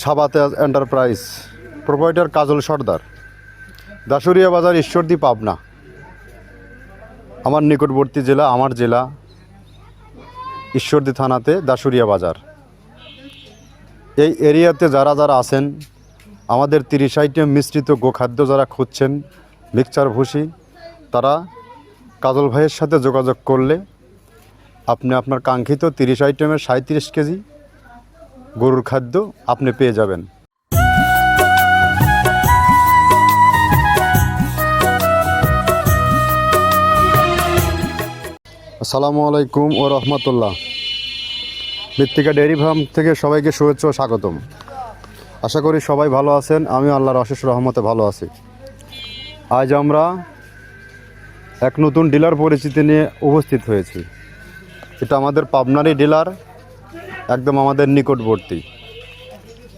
সাবাতেজ enterprise, proprietor কাজল সর্দার, দাসুরিয়া বাজার, ঈশ্বরদী, পাবনা। আমার নিকটবর্তী জেলা, আমার জেলা ঈশ্বরদী থানাতে দাসুরিয়া বাজার। এই এরিয়াতে যারা যারা আছেন, আমাদের 30 আইটেম মিশ্রিত গোখাদ্য যারা খুঁজছেন, মিক্সচার ভুসি, তারা কাজল ভাইয়ের সাথে যোগাযোগ করলে আপনি আপনার কাঙ্ক্ষিত 30 আইটেমের 37 কেজি গরুর খাদ্য আপনি পেয়ে যাবেন। আসসালামু আলাইকুম ও রহমতুল্লাহ। মৃত্তিকা ডেয়ারি ফার্ম থেকে সবাইকে শুভেচ্ছা ও স্বাগতম। আশা করি সবাই ভালো আছেন, আমি আল্লাহর অশেষ রহমতে ভালো আছি। আজ আমরা এক নতুন ডিলার পরিচিতি নিয়ে উপস্থিত হয়েছি। এটা আমাদের পাবনারই ডিলার, একদম আমাদের নিকটবর্তী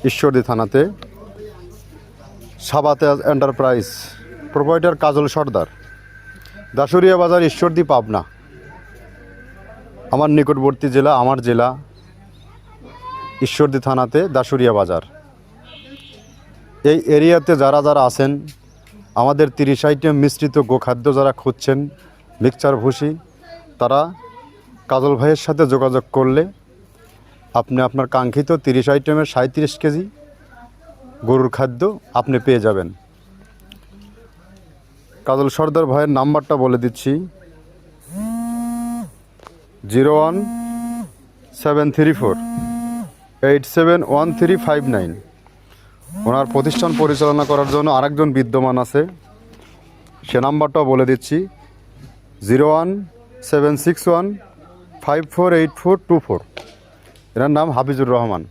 ঈশ্বরদী থানাতে। সাবাতেজ এন্টারপ্রাইজ, প্রোপাইটার কাজল সর্দার, দাসুরিয়া বাজার, ঈশ্বরদী, পাবনা। আমার নিকটবর্তী জেলা, আমার জেলা ঈশ্বরদী থানাতে দাসুরিয়া বাজার। এই এরিয়াতে যারা যারা আছেন, আমাদের 30 আইটেম মিশ্রিত গোখাদ্য যারা খুঁজছেন, মিক্সচার ভুসি, তারা কাজল ভাইয়ের সাথে যোগাযোগ করলে আপনি আপনার কাঙ্ক্ষিত 30 আইটেমের 37 কেজি গরুর খাদ্য আপনি পেয়ে যাবেন। কাজল সর্দার ভাইয়ের নাম্বারটা বলে দিচ্ছি, 01734871359। ওনার প্রতিষ্ঠান পরিচালনা করার জন্য আরেকজন বিদ্যমান আছে, সে নাম্বারটাও বলে দিচ্ছি, 01761548424। এনার নাম হাফিজুর রহমান।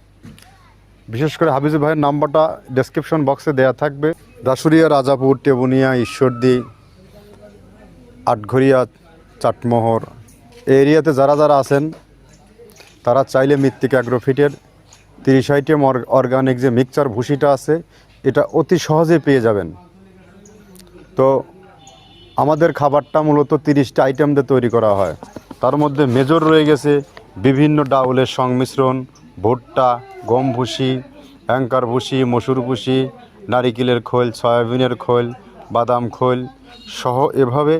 বিশেষ করে হাফিজুর ভাইয়ের নাম্বারটা ডেসক্রিপশন বক্সে দেওয়া থাকবে। দাসুরিয়া, রাজাপুর, টেবুনিয়া, ঈশ্বরদী, আটঘরিয়া, চাটমোহর, এই এরিয়াতে যারা যারা আছেন, তারা চাইলে মৃত্তিকা অ্যাগ্রোফিটের 30 আইটেম অর্গানিক যে মিক্সচার ভুসিটা আছে, এটা অতি সহজে পেয়ে যাবেন। তো আমাদের খাবারটা মূলত 30টা আইটেম দিয়ে তৈরি করা হয়। তার মধ্যে মেজর রয়ে গেছে বিভিন্ন ডাউলের সংমিশ্রণ, ভুট্টা, গম ভুসি, অ্যাঙ্কার ভুসি, মসুর ভুসি, নারিকেলের খোল, সয়াবিনের খোল, বাদাম খোল সহ এভাবে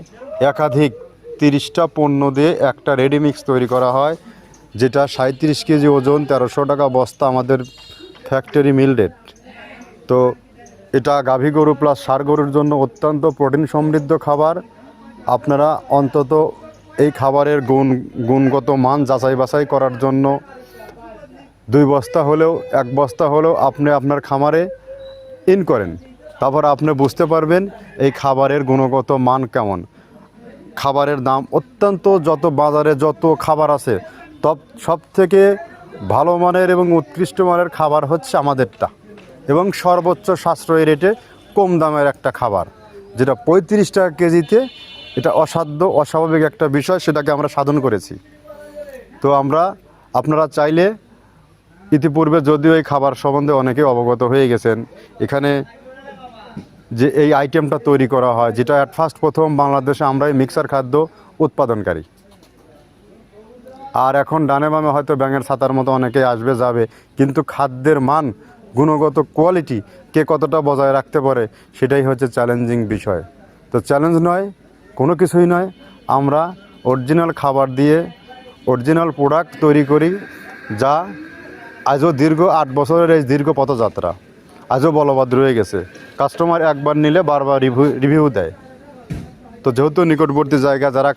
একাধিক 30টা পণ্য দিয়ে একটা রেডিমিক্স তৈরি করা হয়, যেটা 37 কেজি ওজন, 1300 টাকা বস্তা আমাদের ফ্যাক্টরি মিল রেট। তো এটা গাভী গরু প্লাস ষাঁড় গরুর জন্য অত্যন্ত প্রোটিন সমৃদ্ধ খাবার। আপনারা অন্তত এই খাবারের গুণগত মান যাচাই বাছাই করার জন্য 2 বস্তা হলেও 1 বস্তা হলেও আপনি আপনার খামারে ইন করেন, তারপর আপনি বুঝতে পারবেন এই খাবারের গুণগত মান কেমন। খাবারের দাম অত্যন্ত, যত বাজারে যত খাবার আছে সব থেকে ভালো মানের এবং উৎকৃষ্ট মানের খাবার হচ্ছে আমাদেরটা, এবং সর্বোচ্চ সাশ্রয়ী রেটে কম দামের একটা খাবার, যেটা 35 টাকা কেজিতে। এটা অসাধ্য, অস্বাভাবিক একটা বিষয়, সেটাকে আমরা সাধন করেছি। তো আপনারা চাইলে, ইতিপূর্বে যদিও এই খাবার সম্বন্ধে অনেকে অবগত হয়ে গেছেন, এখানে যে এই আইটেমটা তৈরি করা হয়, যেটা অ্যাট ফার্স্ট প্রথম বাংলাদেশে আমরাই মিক্সার খাদ্য উৎপাদনকারী। আর এখন ডানে বামে হয়তো ব্যাঙের ছাতার মতো অনেকেই আসবে যাবে, কিন্তু খাদ্যের মান, গুণগত কোয়ালিটি কে কতটা বজায় রাখতে পারে, সেটাই হচ্ছে চ্যালেঞ্জিং বিষয়। তো চ্যালেঞ্জ নয়, কোনো কিছুই নয়, আমরা অরিজিনাল খাবার দিয়ে অরিজিনাল প্রোডাক্ট তৈরি করি, যা আজও দীর্ঘ 8 বছরের এই দীর্ঘ পথযাত্রা আজও বলবৎ রয়ে গেছে। কাস্টমার একবার নিলে বারবার রিভিউ দেয়। তো যেহেতু নিকটবর্তী জায়গা, যারা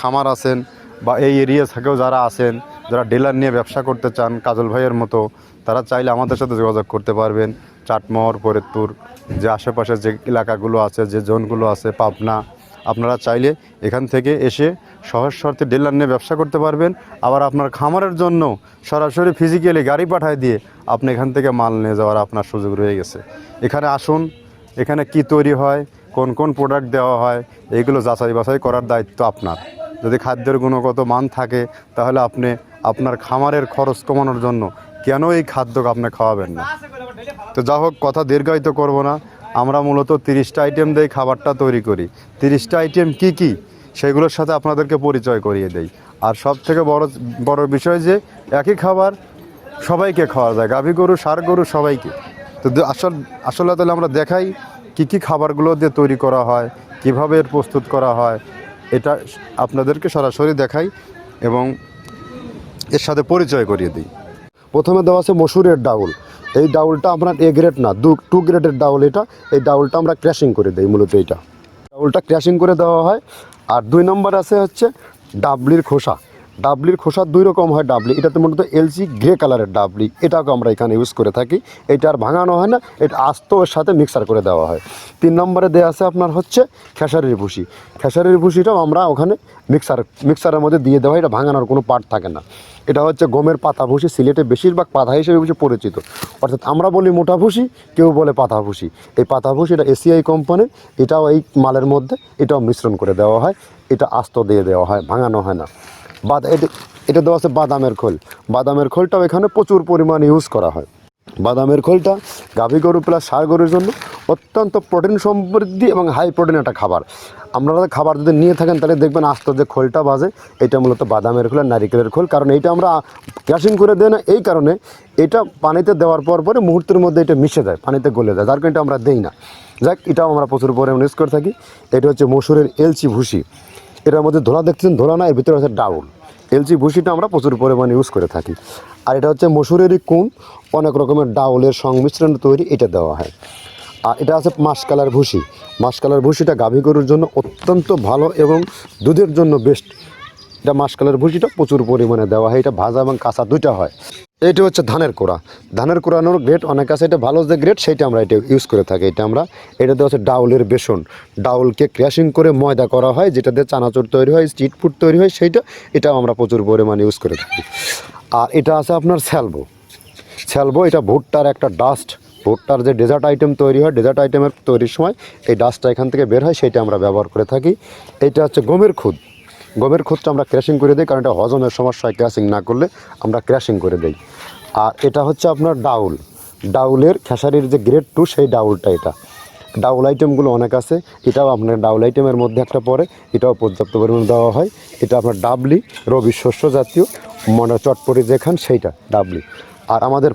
খামার আছেন বা এই এরিয়া থেকেও যারা আছেন, যারা ডিলার নিয়ে ব্যবসা করতে চান কাজল ভাইয়ের মতো, তারা চাইলে আমাদের সাথে যোগাযোগ করতে পারবেন। চাটমোহর, ফরিদপুর, যে আশেপাশে যে এলাকাগুলো আছে, যে জোনগুলো আছে, পাবনা, আপনারা চাইলে এখান থেকে এসে সহজ শর্তে ডিলার নিয়ে ব্যবসা করতে পারবেন। আবার আপনার খামারের জন্য সরাসরি ফিজিক্যালি গাড়ি পাঠায় দিয়ে আপনি এখান থেকে মাল নিয়ে যাওয়ার আপনার সুযোগ রয়ে গেছে। এখানে আসুন, এখানে কি তৈরি হয়, কোন কোন প্রোডাক্ট দেওয়া হয়, এইগুলো যাচাই বাছাই করার দায়িত্ব আপনার। যদি খাদ্যের গুণগত মান থাকে, তাহলে আপনি আপনার খামারের খরচ কমানোর জন্য কেন এই খাদ্যকে আপনি খাওয়াবেন না। তো যা হোক, কথা দীর্ঘায়িত করব না। আমরা মূলত 30টা আইটেম দিয়ে খাবারটা তৈরি করি। 30টা আইটেম কি কি, সেগুলোর সাথে আপনাদেরকে পরিচয় করিয়ে দেই। আর সব থেকে বড় বিষয় যে একই খাবার সবাইকে খাওয়া যায়, গাভী গরু, ষাঁড় গরু সবাইকে। তো আসলে তাহলে আমরা দেখাই কী খাবারগুলো দিয়ে তৈরি করা হয়, কিভাবে এর প্রস্তুত করা হয়, এটা আপনাদেরকে সরাসরি দেখাই এবং এর সাথে পরিচয় করিয়ে দিই। প্রথমে দেওয়া আছে মসুরের ডাউল। এই ডাউলটা আপনার এ গ্রেড না, 2 গ্রেডের ডাউল এটা। এই ডাউলটা আমরা ক্র্যাশিং করে দিই, মূলত এইটা ডাউলটা ক্র্যাশিং করে দেওয়া হয়। আর 2 নম্বর আছে হচ্ছে ডাবলির খোসা। ডাবলির খোসা 2 রকম হয় ডাবলি, এটাতে মূলত এলচি গ্রে কালারের ডাবলি, এটাকে আমরা এখানে ইউজ করে থাকি। এটা আর ভাঙানো হয় না, এটা আস্ত এর সাথে মিক্সার করে দেওয়া হয়। 3 নম্বরে দেওয়া আছে আপনার হচ্ছে খেসারির ভুসি। খেসারির ভুসিটাও আমরা ওখানে মিক্সারের মধ্যে দিয়ে দেওয়া হয়, এটা ভাঙানোর কোনো পার্ট থাকে না। এটা হচ্ছে গমের পাতা ভুসি, সিলেটে বেশিরভাগ পাতা হিসেবে পরিচিত। অর্থাৎ আমরা বলি মোটা ভুসি, কেউ বলে পাতা ভুসি। এই পাতা ভুসি এটা এসিআই কোম্পানির, এটাও এই মালের মধ্যে এটাও মিশ্রণ করে দেওয়া হয়, এটা আস্ত দিয়ে দেওয়া হয়, ভাঙানো হয় না। এটা দেওয়া আছে বাদামের খোল। বাদামের খোলটাও এখানে প্রচুর পরিমাণে ইউজ করা হয়। বাদামের খোলটা গাভী গরু প্লাস ষাঁড় গরুর জন্য অত্যন্ত প্রোটিন সমৃদ্ধি এবং হাই প্রোটিন একটা খাবার। আপনারা খাবার যদি নিয়ে থাকেন তাহলে দেখবেন আস্ত যে খোলটা বাজে, এটা মূলত বাদামের খোল আর নারিকেলের খোল। কারণ এইটা আমরা ক্রাশিং করে দেয় না, এই কারণে এটা পানিতে দেওয়ার পরে মুহূর্তের মধ্যে এটা মিশে যায়, পানিতে গলে যায়, যার কারণে এটা আমরা দেই না। যাক, এটাও আমরা প্রচুর পরিমাণে ইউজ করে থাকি। এটা হচ্ছে মসুরের এলচি ভুসি। এটার মধ্যে ধোলা দেখছেন, ধোলা না, এর ভিতরে হচ্ছে ডাউল। এলচি ভুসিটা আমরা প্রচুর পরিমাণে ইউজ করে থাকি। আর এটা হচ্ছে মসুরেরই কুন, অনেক রকমের ডাউলের সংমিশ্রণ তৈরি, এটা দেওয়া হয়। আর এটা আছে মাসকালার ভুসি। মাসকালার ভুসিটা গাভী গরুর জন্য অত্যন্ত ভালো এবং দুধের জন্য বেস্ট। এটা মাসকালার ভুসিটা প্রচুর পরিমাণে দেওয়া হয়, এটা ভাজা এবং কাঁচা দুইটা হয়। এইটা হচ্ছে ধানের কোড়া। ধানের কোড়ানোর গ্রেড অনেক আছে, এটা ভালো যে গ্রেড সেইটা আমরা এটা ইউজ করে থাকি। এটা দেওয়া হচ্ছে ডাউলের বেসন। ডাউলকে ক্র্যাশিং করে ময়দা করা হয়, যেটা দিয়ে চানাচুর তৈরি হয়, স্ট্রিট ফুড তৈরি হয়, এটাও আমরা প্রচুর পরিমাণে ইউজ করে থাকি। আর এটা আছে আপনার স্যালবো। এটা ভুট্টার একটা ডাস্ট। ভুট্টার যে ডেজার্ট আইটেম তৈরি হয়, ডেজার্ট আইটেমের তৈরির সময় এই ডাস্টটা এখান থেকে বের হয়, সেইটা আমরা ব্যবহার করে থাকি। এটা হচ্ছে গমের খুদ। গমের খুদটা আমরা ক্র্যাশিং করে দিই, কারণ এটা হজমের সমস্যা হয়, ক্র্যাশিং না করলে আমরা ক্র্যাশিং করে দিই। আর এটা হচ্ছে আপনার ডাউলের খেসারির যে গ্রেড 2 সেই ডাউলটা। এটা ডাউল আইটেমগুলো অনেক আছে, এটাও আপনার ডাউল আইটেমের মধ্যে একটা পড়ে, এটাও পর্যাপ্ত পরিমাণে দেওয়া হয়। এটা আপনার ডাবলি, রবি শস্য জাতীয় চটপটি যেখান সেইটা ডাবলি। আর আমাদের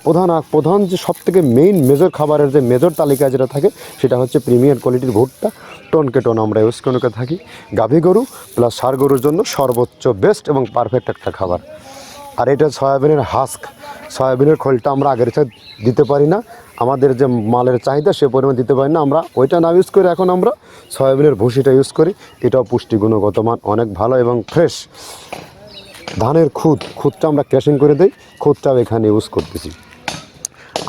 প্রধান যে সবথেকে মেজর খাবারের যে মেজর তালিকা যেটা থাকে, সেটা হচ্ছে প্রিমিয়ার কোয়ালিটির ভুট্টা, টনকে টন আমরা ইউজ করে থাকি। গাভী গরু প্লাস ষাঁড় গরুর জন্য সর্বোচ্চ বেস্ট এবং পারফেক্ট একটা খাবার। আর এটা সয়াবিনের হাস্ক। সয়াবিনের খোলটা আমরা আগের সাথে দিতে পারি না, আমাদের যে মালের চাহিদা সে পরিমাণ দিতে পারি না, আমরা ওইটা না ইউজ করে এখন আমরা সয়াবিনের ভুসিটা ইউজ করি। এটাও পুষ্টি গুণগত মান অনেক ভালো এবং ফ্রেশ। ধানের খুদটা আমরা ক্র্যাশিং করে দিই, খুদটাও এখানে ইউজ করতেছি।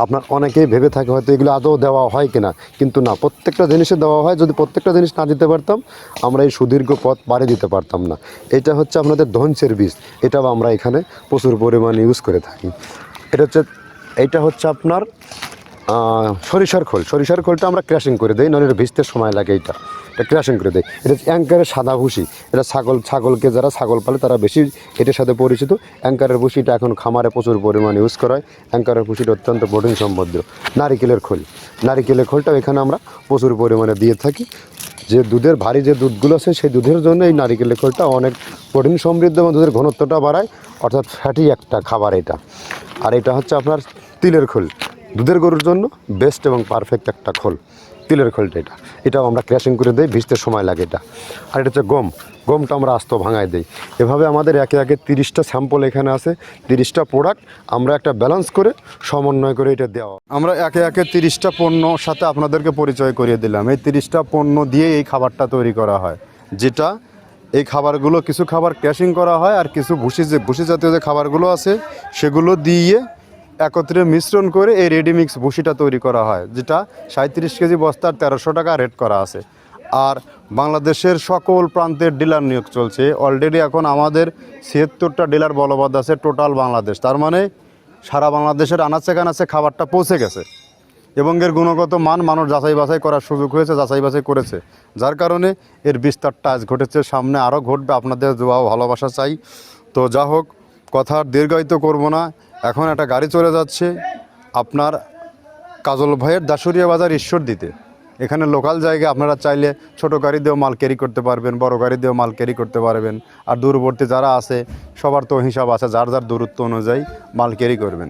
আপনার অনেকেই ভেবে থাকে হয়তো এগুলো আদৌ দেওয়া হয় কিনা, কিন্তু না, প্রত্যেকটা জিনিসে দেওয়া হয়। যদি প্রত্যেকটা জিনিস না দিতে পারতাম, আমরা এই সুদীর্ঘ পথ পাড়ি দিতে পারতাম না। এটা হচ্ছে আপনাদের ধনসের বীজ, এটাও আমরা এখানে প্রচুর পরিমাণে ইউজ করে থাকি। এইটা হচ্ছে আপনার সরিষার খোলটা আমরা ক্র্যাশিং করে দিই, নাহলে ভিজতে সময় লাগে। এটা ক্র্যাশিং করে দেয়। এটা অ্যাঙ্কারের সাদা ভুসি। এটা ছাগলকে যারা ছাগল পালে তারা বেশি এটার সাথে পরিচিত। অ্যাঙ্কারের ভুসিটা এখন খামারে প্রচুর পরিমাণে ইউজ করা হয়। অ্যাঙ্কারের ভুসিটা অত্যন্ত প্রোটিন সমৃদ্ধ। নারিকেলের খোলটাও এখানে আমরা প্রচুর পরিমাণে দিয়ে থাকি। যে দুধের ভারী যে দুধগুলো আছে, সেই দুধের জন্য এই নারিকেলের খোলটা অনেক প্রোটিন সমৃদ্ধ এবং দুধের ঘনত্বটা বাড়ায়, অর্থাৎ ফ্যাটি একটা খাবার এটা। আর এটা হচ্ছে আপনার তিলের খোল। দুধের গরুর জন্য বেস্ট এবং পারফেক্ট একটা খোল, তিলের খোলটা। এটাও আমরা ক্র্যাশিং করে দিই, ভিজতে সময় লাগে এটা। আর এটা হচ্ছে গমটা আমরা আস্ত ভাঙায় দিই। এভাবে আমাদের একে 30টা স্যাম্পল এখানে আছে, 30টা প্রোডাক্ট আমরা একটা ব্যালেন্স করে সমন্বয় করে এটা দেওয়া। আমরা একে 30টা পণ্যর সাথে আপনাদেরকে পরিচয় করিয়ে দিলাম। এই 30টা পণ্য দিয়ে এই খাবারটা তৈরি করা হয়, যেটা এই খাবারগুলো কিছু খাবার ক্র্যাশিং করা হয়, আর কিছু ভুসি জাতীয় যে খাবারগুলো আছে সেগুলো দিয়ে একত্রে মিশ্রণ করে এই রেডিমিক্স ভুসিটা তৈরি করা হয়, যেটা 37 কেজি বস্তার 1300 টাকা রেট করা আছে। আর বাংলাদেশের সকল প্রান্তের ডিলার নিয়োগ চলছে। অলরেডি এখন আমাদের 76টা ডিলার বলবৎ আছে টোটাল বাংলাদেশ। তার মানে সারা বাংলাদেশের আনাচে কানাচে খাবারটা পৌঁছে গেছে এবং এর গুণগত মান মানুষ যাচাই বাছাই করার সুযোগ হয়েছে, যাচাই বাছাই করেছে, যার কারণে এর বিস্তারটা আজ ঘটেছে, সামনে আরও ঘটবে। আপনাদের দোয়া ভালোবাসা চাই। তো যা হোক, কথা দীর্ঘায়িত করব না। এখন একটা গাড়ি চলে যাচ্ছে আপনার কাজল ভাইয়ের দাসুরিয়া বাজার ঈশ্বর দিতে। এখানে লোকাল জায়গায় আপনারা চাইলে ছোট গাড়ি দিয়েও মাল ক্যারি করতে পারবেন, বড় গাড়ি দিয়েও মাল ক্যারি করতে পারবেন। আর দূরবর্তী যারা আছে সবার তো হিসাব আছে, যার যার দূরত্ব অনুযায়ী মাল ক্যারি করবেন।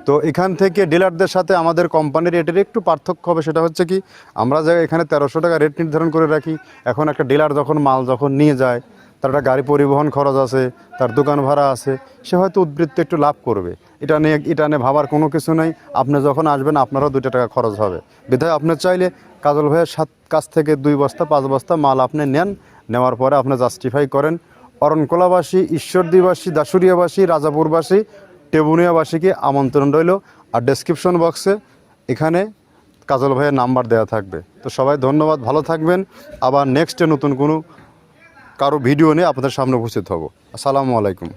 তো এখান থেকে ডিলারদের সাথে আমাদের কোম্পানির রেটের একটু পার্থক্য হবে, সেটা হচ্ছে কি আমরা যে এখানে 1300 টাকা রেট নির্ধারণ করে রাখি, এখন একটা ডিলার যখন মাল নিয়ে যায়, তার একটা গাড়ি পরিবহন খরচ আছে, তার দোকান ভাড়া আছে, সে হয়তো উদ্বৃত্ত একটু লাভ করবে। এটা নিয়ে ভাবার কোনো কিছু নেই। আপনি যখন আসবেন আপনারও 2 টাকা খরচ হবে। বিধায় আপনি চাইলে কাজল ভাইয়ের কাছ থেকে 2 বস্তা 5 বস্তা মাল আপনি নেন, নেওয়ার পরে আপনি জাস্টিফাই করেন। অরণকোলাবাসী, ঈশ্বরদীবাসী, দাসুরিয়াবাসী, রাজাপুরবাসী, টেবুনিয়াবাসীকে আমন্ত্রণ রইল। আর ডেসক্রিপশন বক্সে এখানে কাজল ভাইয়ের নাম্বার দেওয়া থাকবে। তো সবাই ধন্যবাদ, ভালো থাকবেন। আবার নেক্সটে নতুন কোনো কারো ভিডিও নিয়ে আপনাদের সামনে উপস্থিত হব। আসসালামু আলাইকুম।